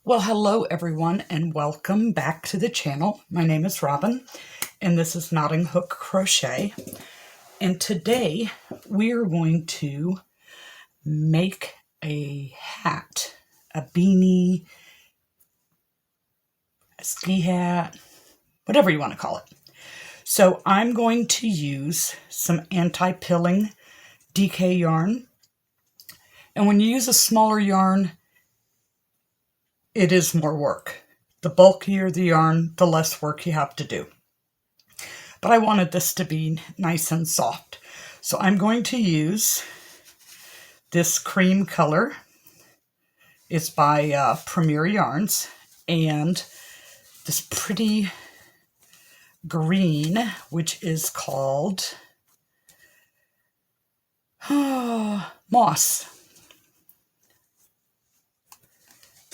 Well, hello everyone and welcome back to the channel. My name is Robin and this is Knotting Hook Crochet. And today we are going to make a hat, a beanie, a ski hat, whatever you want to call it. So I'm going to use some anti-pilling DK yarn. And when you use a smaller yarn, it is more work. The bulkier the yarn, the less work you have to do. But I wanted this to be nice and soft. So I'm going to use this cream color. It's by Premier Yarns. And this pretty green, which is called Moss.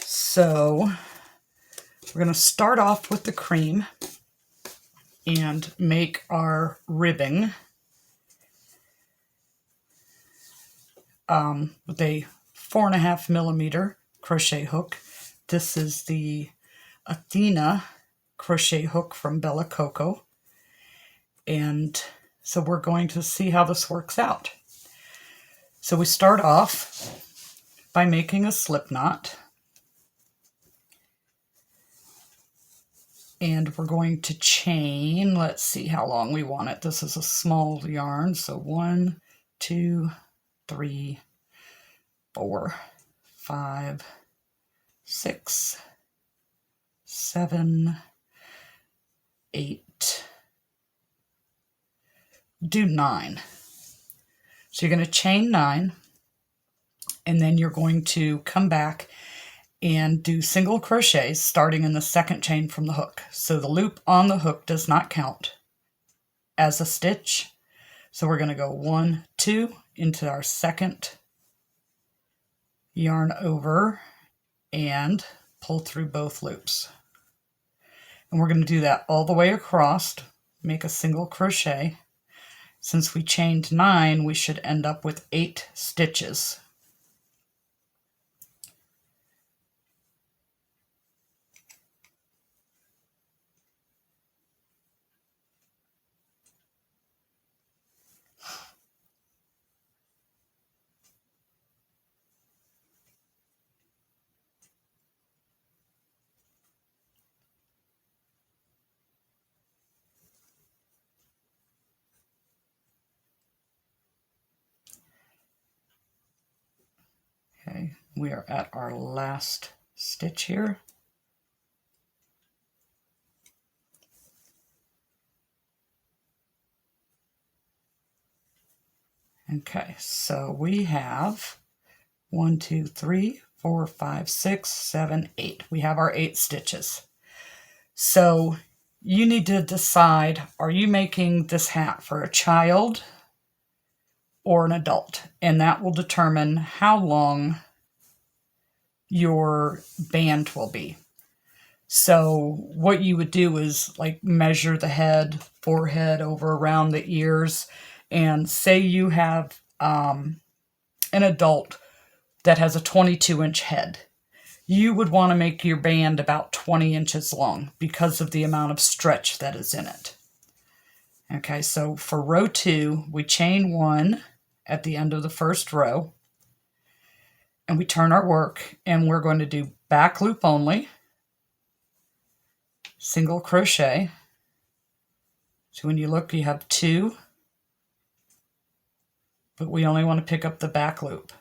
So we're going to start off with the cream and make our ribbing with a 4.5 millimeter crochet hook. This is the Athena crochet hook from Bella Coco. And so we're going to see how this works out. So we start off by making a slip knot. And we're going to chain, let's see how long we want it. This is a small yarn, so 1, 2, 3, 4, 5, 6, 7, 8, do 9. So you're going to chain 9, and then you're going to come back and do single crochets starting in the second chain from the hook. So the loop on the hook does not count as a stitch. So we're going to go 1, 2 into our second yarn over and pull through both loops. And we're going to do that all the way across, make a single crochet. Since we chained 9, we should end up with 8 stitches. Okay, we are at our last stitch here. Okay, so we have 1, 2, 3, 4, 5, 6, 7, 8. We have our 8 stitches. So you need to decide, are you making this hat for a child or an adult? And that will determine how long your band will be. So what you would do is like measure the head, forehead over around the ears, and say you have an adult that has a 22-inch head. You would want to make your band about 20 inches long because of the amount of stretch that is in it. Okay, so for row 2, we chain 1 at the end of the first row, and we turn our work, and we're going to do back loop only, single crochet. So when you look, you have 2, but we only want to pick up the back loop.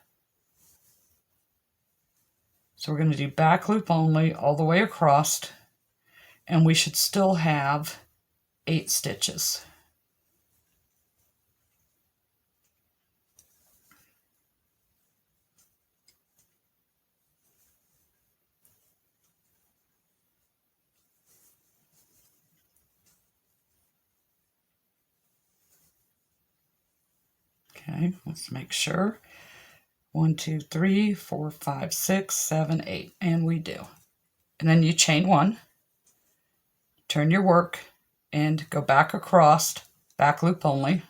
So we're going to do back loop only all the way across, and we should still have 8 stitches. Okay, let's make sure. 1, 2, 3, 4, 5, 6, 7, 8, and we do. And then you chain 1, turn your work, and go back across, back loop only.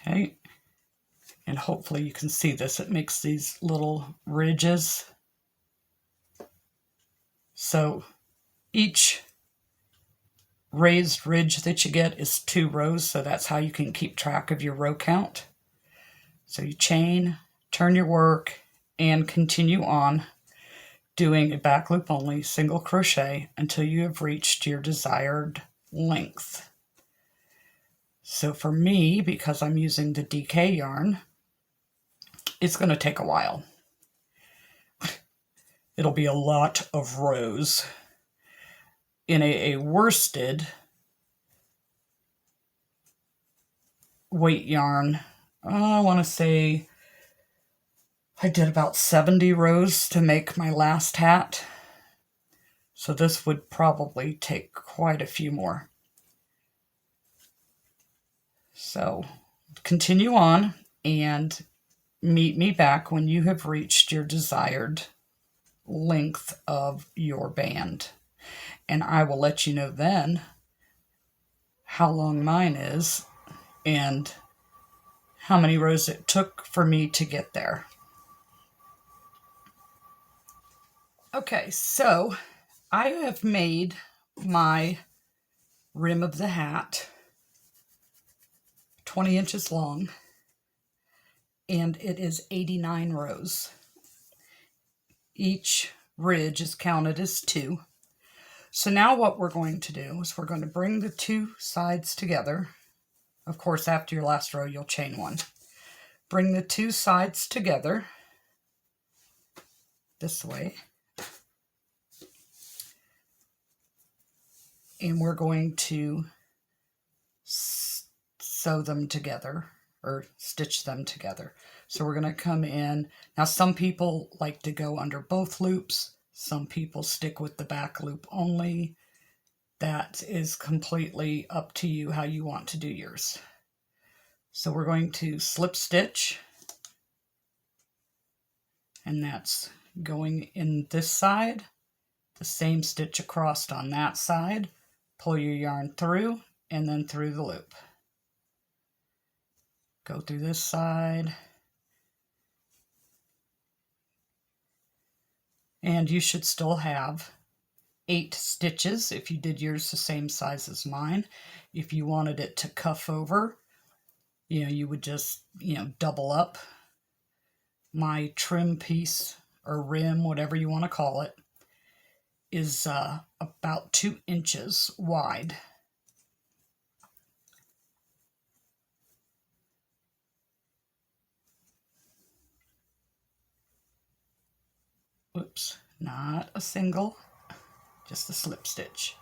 Okay, and hopefully you can see this. It makes these little ridges. So each raised ridge that you get is 2 rows, so that's how you can keep track of your row count. So you chain, turn your work, and continue on doing a back loop only single crochet until you have reached your desired length. So for me, because I'm using the DK yarn, it's going to take a while. It'll be a lot of rows. In a worsted weight yarn, I want to say I did about 70 rows to make my last hat. So this would probably take quite a few more. So continue on and meet me back when you have reached your desired length of your band. And I will let you know then how long mine is and how many rows it took for me to get there. Okay, so I have made my rim of the hat 20 inches long, and it is 89 rows. Each ridge is counted as 2. So now what we're going to do is we're going to bring the 2 sides together. Of course, after your last row, you'll chain 1. Bring the 2 sides together this way. And we're going to sew them together or stitch them together. So we're going to come in. Now some people like to go under both loops. Some people stick with the back loop only. That is completely up to you how you want to do yours. So we're going to slip stitch, and that's going in this side, the same stitch across on that side, pull your yarn through, and then through the loop. Go through this side, and you should still have 8 stitches if you did yours the same size as mine. If you wanted it to cuff over, you would just, double up. My trim piece or rim, whatever you want to call it, is about 2 inches wide. Oops, not a single, just a slip stitch.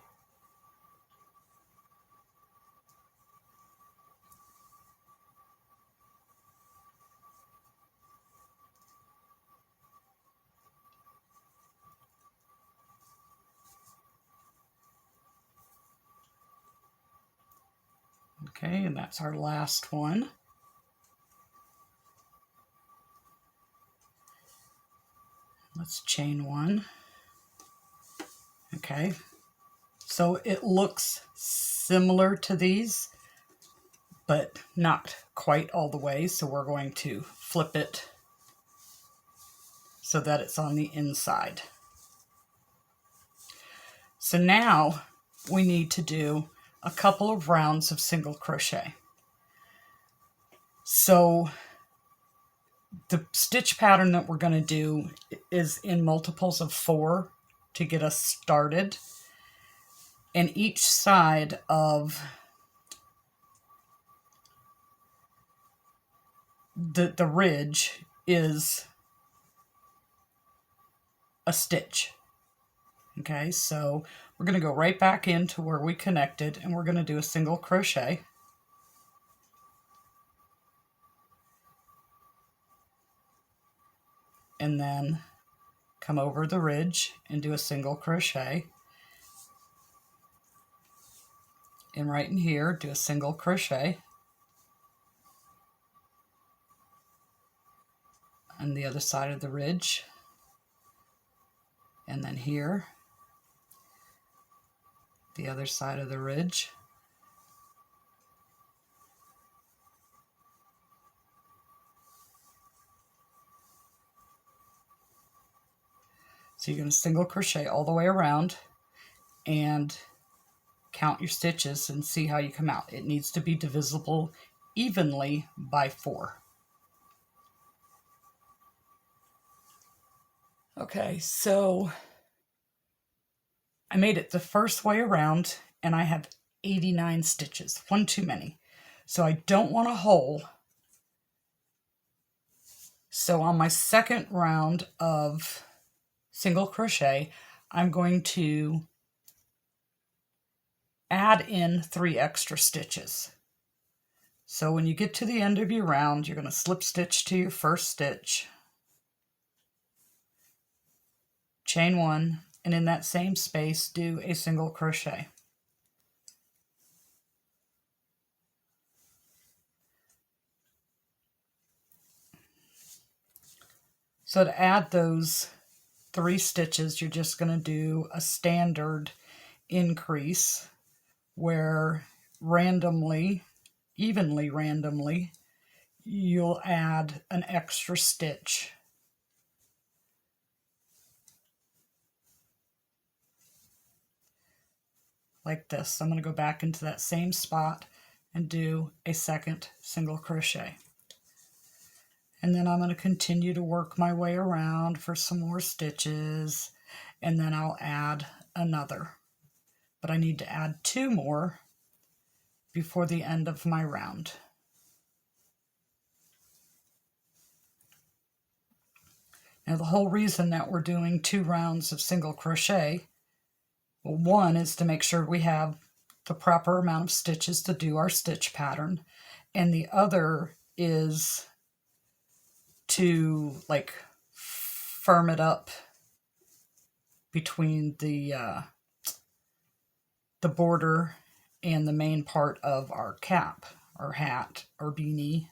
Okay, and that's our last one. Let's chain 1. Okay, so it looks similar to these, but not quite all the way. So we're going to flip it so that it's on the inside. So now we need to do a couple of rounds of single crochet. So the stitch pattern that we're going to do is in multiples of 4 to get us started. And each side of the ridge is a stitch. Okay, so we're going to go right back into where we connected, and we're going to do a single crochet. And then come over the ridge and do a single crochet. And right in here, do a single crochet. On the other side of the ridge. And then here, the other side of the ridge. So you're going to single crochet all the way around and count your stitches and see how you come out. It needs to be divisible evenly by 4. Okay, so I made it the first way around and I have 89 stitches, one too many. So I don't want a hole. So on my second round of single crochet, I'm going to add in 3 extra stitches. So when you get to the end of your round, you're going to slip stitch to your first stitch, chain 1, and in that same space do a single crochet. So to add those 3 stitches, you're just going to do a standard increase where evenly randomly, you'll add an extra stitch. Like this. I'm going to go back into that same spot and do a second single crochet. And then I'm going to continue to work my way around for some more stitches, and then I'll add another. But I need to add 2 more before the end of my round. Now the whole reason that we're doing 2 rounds of single crochet, well, one is to make sure we have the proper amount of stitches to do our stitch pattern, and the other is to like firm it up between the border and the main part of our cap or hat or beanie.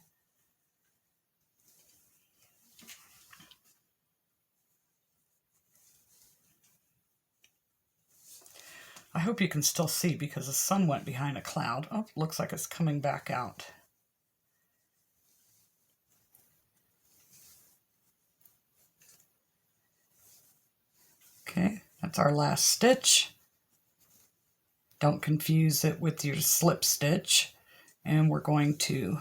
I hope you can still see because the sun went behind a cloud. Oh, looks like it's coming back out. Okay, that's our last stitch. Don't confuse it with your slip stitch. And we're going to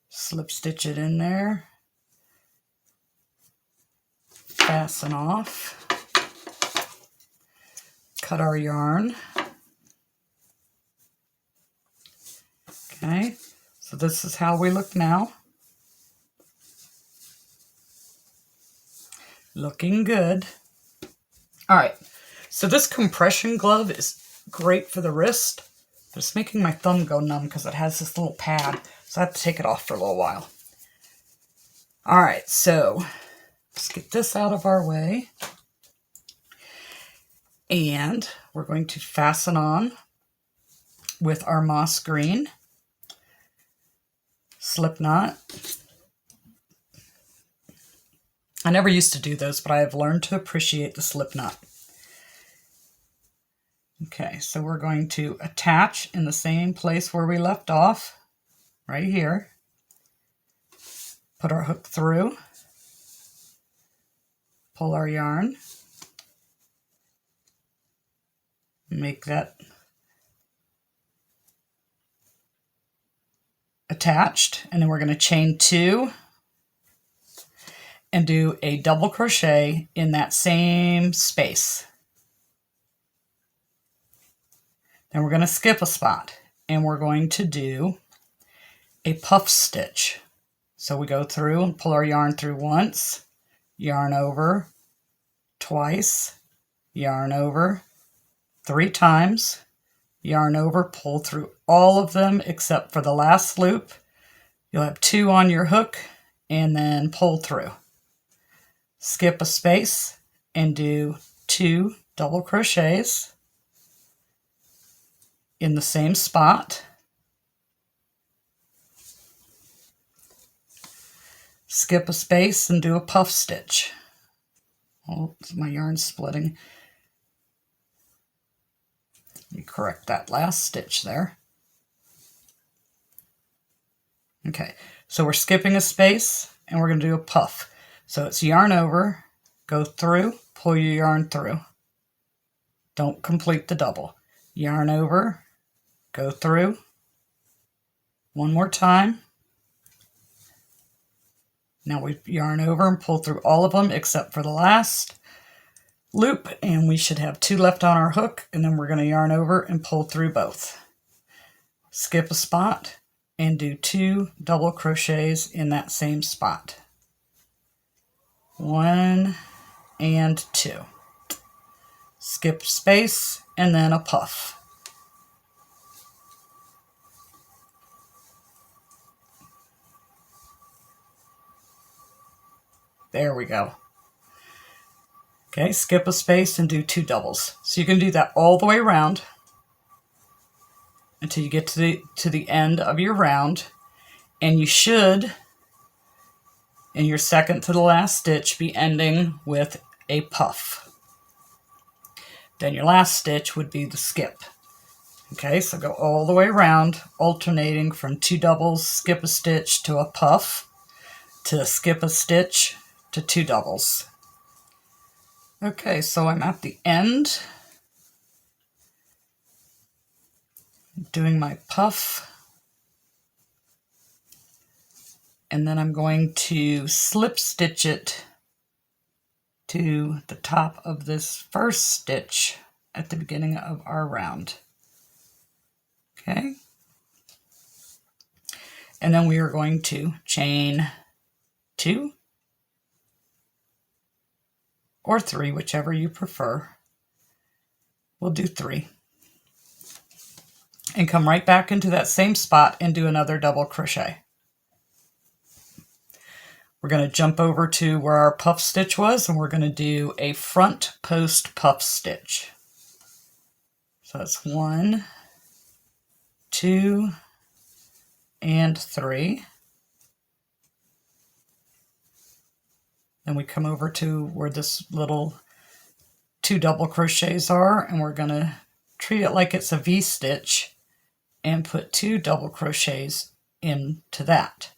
slip stitch it in there. Fasten off. Cut our yarn. Okay, so this is how we look now. Looking good. All right, so this compression glove is great for the wrist, but it's making my thumb go numb because it has this little pad, so I have to take it off for a little while. All right, so let's get this out of our way. And we're going to fasten on with our moss green slip knot. I never used to do those, but I have learned to appreciate the slip knot. Okay, so we're going to attach in the same place where we left off, right here. Put our hook through, pull our yarn, make that attached, and then we're going to chain 2 and do a double crochet in that same space. Then we're going to skip a spot and we're going to do a puff stitch. So we go through and pull our yarn through once, yarn over, twice, yarn over, 3 times, yarn over, pull through all of them except for the last loop. You'll have 2 on your hook and then pull through. Skip a space and do 2 double crochets in the same spot. Skip a space and do a puff stitch. Oh, my yarn's splitting. Let me correct that last stitch there. Okay, so we're skipping a space and we're going to do a puff. So it's yarn over, go through, pull your yarn through. Don't complete the double. Yarn over, go through. One more time. Now we yarn over and pull through all of them except for the last loop, and we should have 2 left on our hook, and then we're going to yarn over and pull through both. Skip a spot and do 2 double crochets in that same spot. 1 and 2. Skip space and then a puff. There we go. Okay, skip a space and do 2 doubles. So you can do that all the way around until you get to the end of your round, and you should, in your second to the last stitch, be ending with a puff. Then your last stitch would be the skip. Okay, so go all the way around, alternating from 2 doubles, skip a stitch to a puff, to skip a stitch to 2 doubles. Okay, so I'm at the end, doing my puff, and then I'm going to slip stitch it to the top of this first stitch at the beginning of our round. Okay, and then we are going to chain 2 or 3, whichever you prefer. We'll do 3. And come right back into that same spot and do another double crochet. We're going to jump over to where our puff stitch was, and we're going to do a front post puff stitch. So that's 1, 2, and 3. Then we come over to where this little 2 double crochets are, and we're going to treat it like it's a V-stitch and put 2 double crochets into that.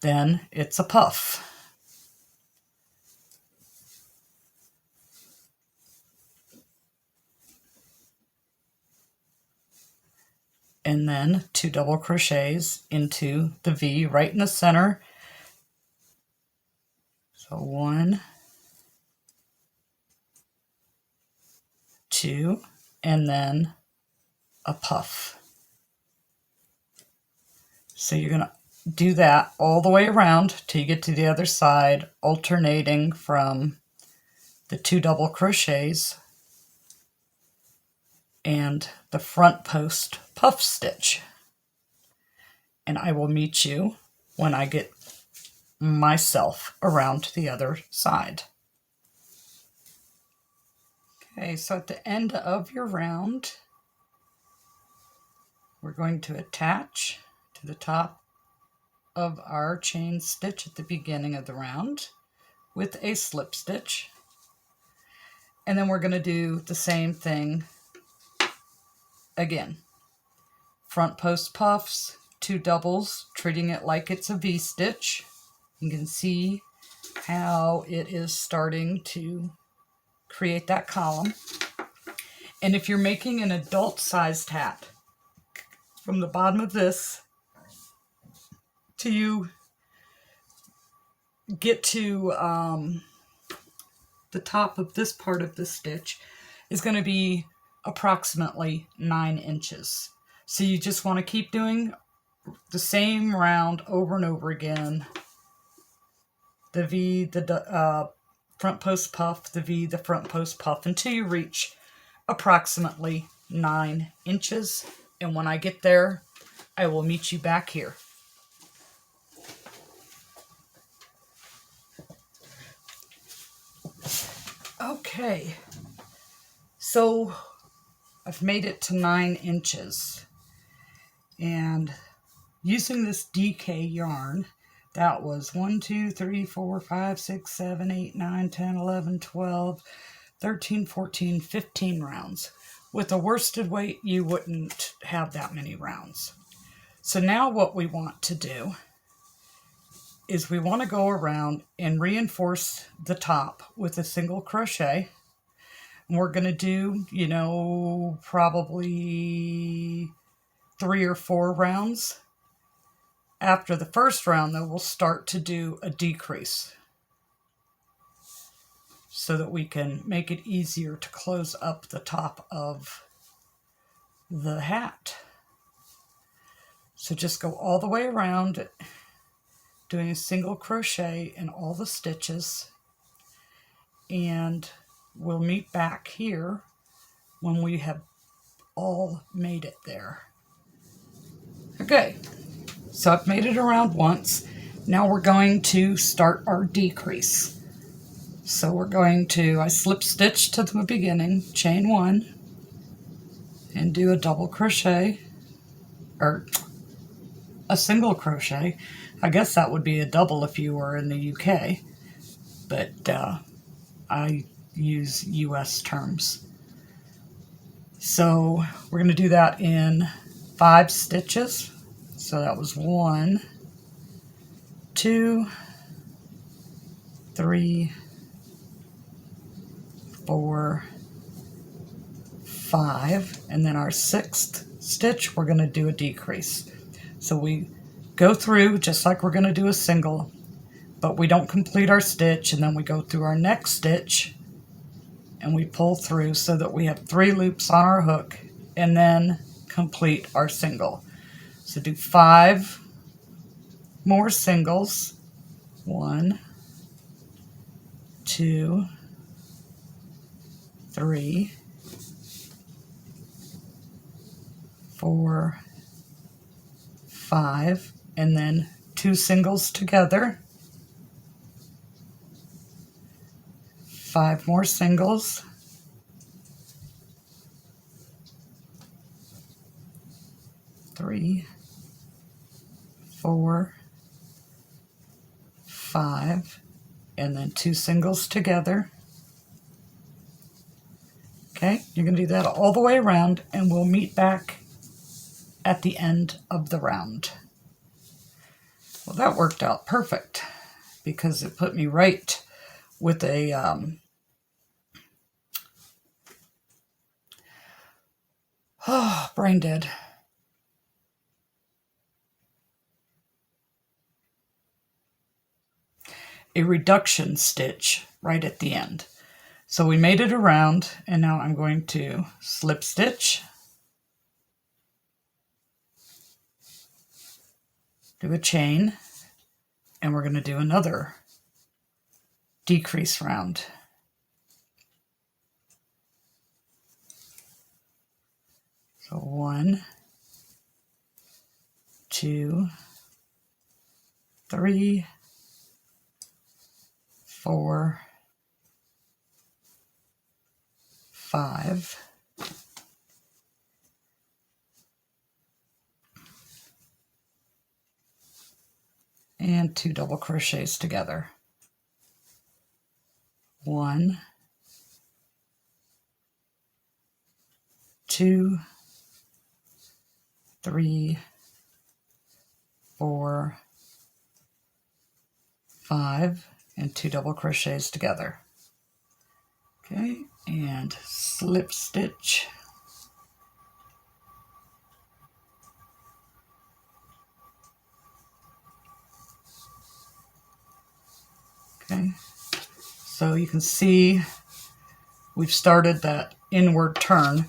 Then it's a puff. And then 2 double crochets into the V right in the center. So 1, 2, and then a puff. So you're going to do that all the way around till you get to the other side, alternating from the 2 double crochets and the front post puff stitch. And I will meet you when I get myself around to the other side. Okay, so at the end of your round, we're going to attach to the top of our chain stitch at the beginning of the round with a slip stitch. And then we're going to do the same thing again. Front post puffs, 2 doubles, treating it like it's a V-stitch. You can see how it is starting to create that column. And if you're making an adult-sized hat, from the bottom of this till you get to the top of this part of the stitch is going to be approximately 9 inches. So you just want to keep doing the same round over and over again. The V, the front post puff, the V, the front post puff, until you reach approximately 9 inches. And when I get there, I will meet you back here. Okay, so I've made it to 9 inches. And using this DK yarn, that was 1, 2, 3, 4, 5, 6, 7, 8, 9, 10, 11, 12, 13, 14, 15 rounds. With a worsted weight, you wouldn't have that many rounds. So now what we want to do is we want to go around and reinforce the top with a single crochet. And we're going to do, you know, probably 3 or 4 rounds. After the first round, though, we'll start to do a decrease so that we can make it easier to close up the top of the hat. So just go all the way around, doing a single crochet in all the stitches, and we'll meet back here when we have all made it there. Okay, so I've made it around once. Now we're going to start our decrease. So we're going to, I slip stitch to the beginning, chain 1, and do a double crochet, or a single crochet. I guess that would be a double if you were in the UK, but I use US terms. So we're going to do that in 5 stitches. So that was 1, 2, 3, 4, 5, and then our 6th stitch we're going to do a decrease. So we go through just like we're going to do a single, but we don't complete our stitch, and then we go through our next stitch and we pull through so that we have 3 loops on our hook, and then complete our single. So do 5 more singles. 1, 2, 3, 4, 5, and then 2 singles together. 5 more singles. 3, 4, 5, and then 2 singles together. Okay, you're going to do that all the way around, and we'll meet back at the end of the round. Well, that worked out perfect because it put me right with a brain dead. A reduction stitch right at the end. So we made it around, and now I'm going to slip stitch, do a chain, and we're going to do another decrease round. So 1, 2, 3, 4, 5, and 2 double crochets together. 1, 2, 3, 4, 5, and 2 double crochets together. Okay, and slip stitch. Okay, so you can see we've started that inward turn.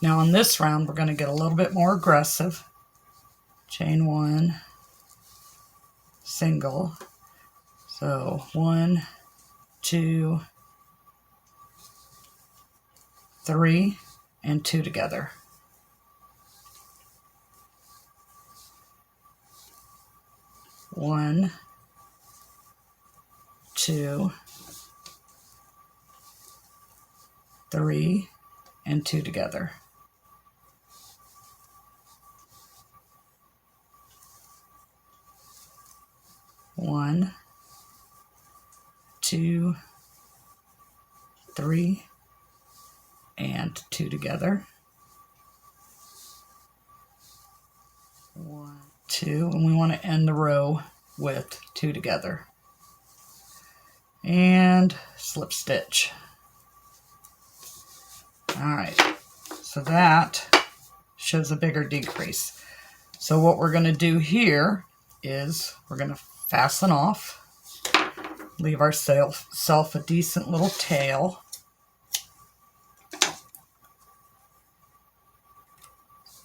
Now on this round, we're going to get a little bit more aggressive. Chain 1, single. So 1, 2, 3, and 2 together. One, 2, 3, and 2 together. One, 2, 3, and 2 together. 1, 2, and we want to end the row with 2 together. And slip stitch. Alright, so that shows a bigger decrease. So what we're going to do here is we're going to fasten off, leave ourselves a decent little tail.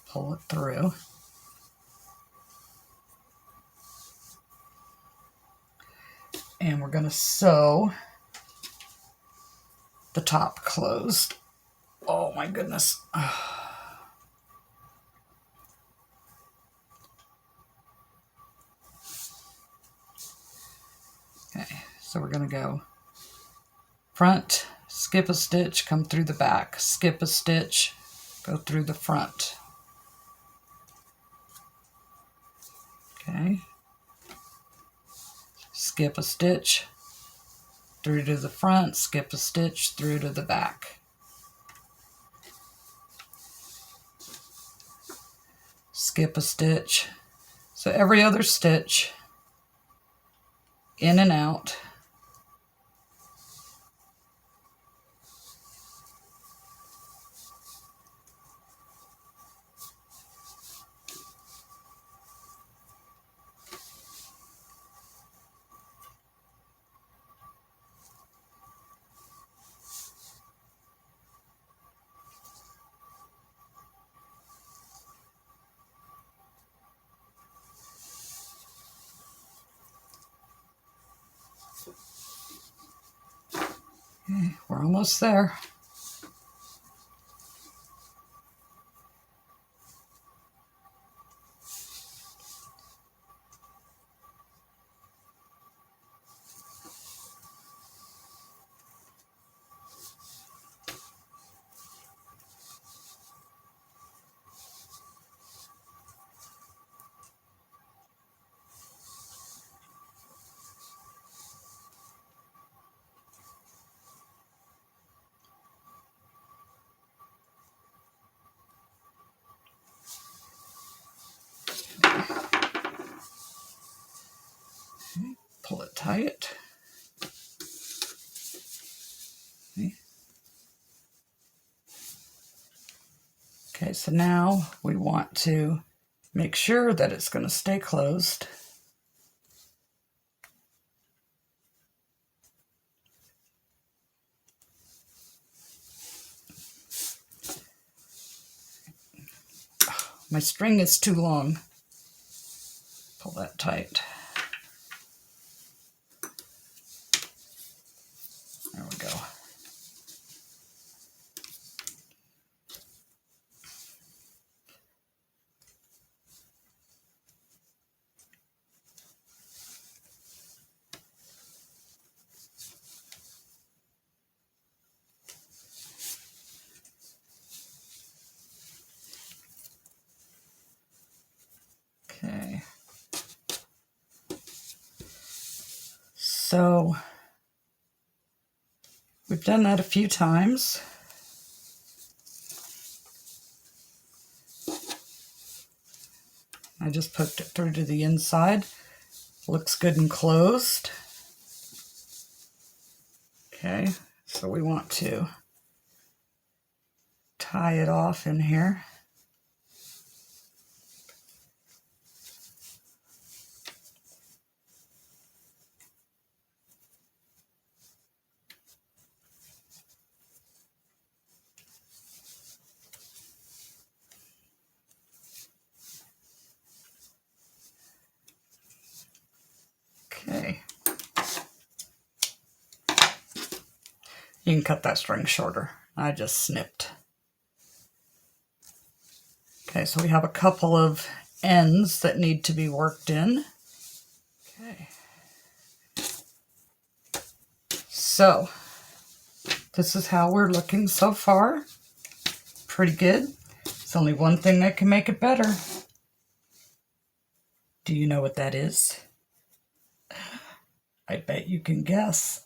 Pull it through. And we're going to sew the top closed. Oh my goodness. Okay, so we're going to go front, skip a stitch, come through the back, skip a stitch, go through the front. Okay, skip a stitch through to the front, skip a stitch through to the back. Skip a stitch. So every other stitch, in and out. Okay, we're almost there. Pull it tight. Okay, so now we want to make sure that it's going to stay closed. My string is too long. Pull that tight. There we go. Okay. So we've done that a few times. I just poked it through to the inside. Looks good and closed. Okay, so we want to tie it off in here. Okay. You can cut that string shorter. I just snipped. Okay, so we have a couple of ends that need to be worked in. Okay. So, this is how we're looking so far. Pretty good. There's only one thing that can make it better. Do you know what that is? I bet you can guess.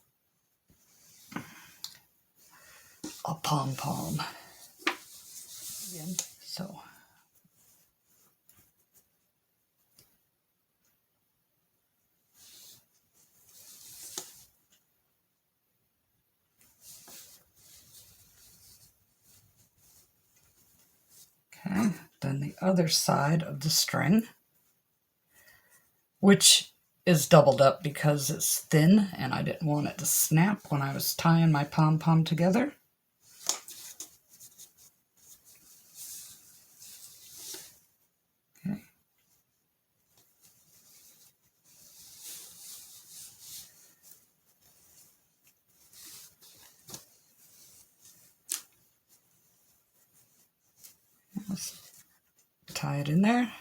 A pom-pom. Again, so. other side of the string, which is doubled up because it's thin and I didn't want it to snap when I was tying my pom-pom together. Okay. Let's tie it in there.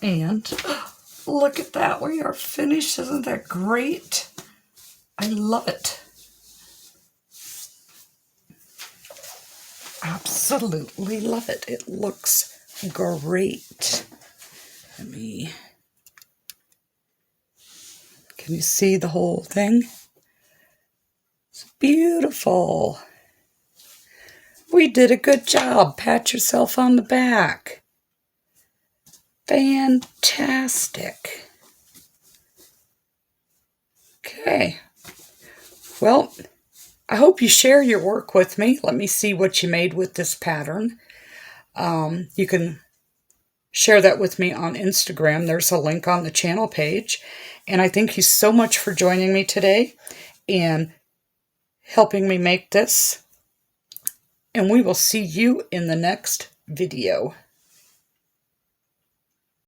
And look at that, we are finished. Isn't that great? I love it. Absolutely love it. It looks great. Can you see the whole thing? It's beautiful. We did a good job. Pat yourself on the back. Fantastic. Okay. Well, I hope you share your work with me. Let me see what you made with this pattern. You can share that with me on Instagram. There's a link on the channel page. And I thank you so much for joining me today and helping me make this. And we will see you in the next video.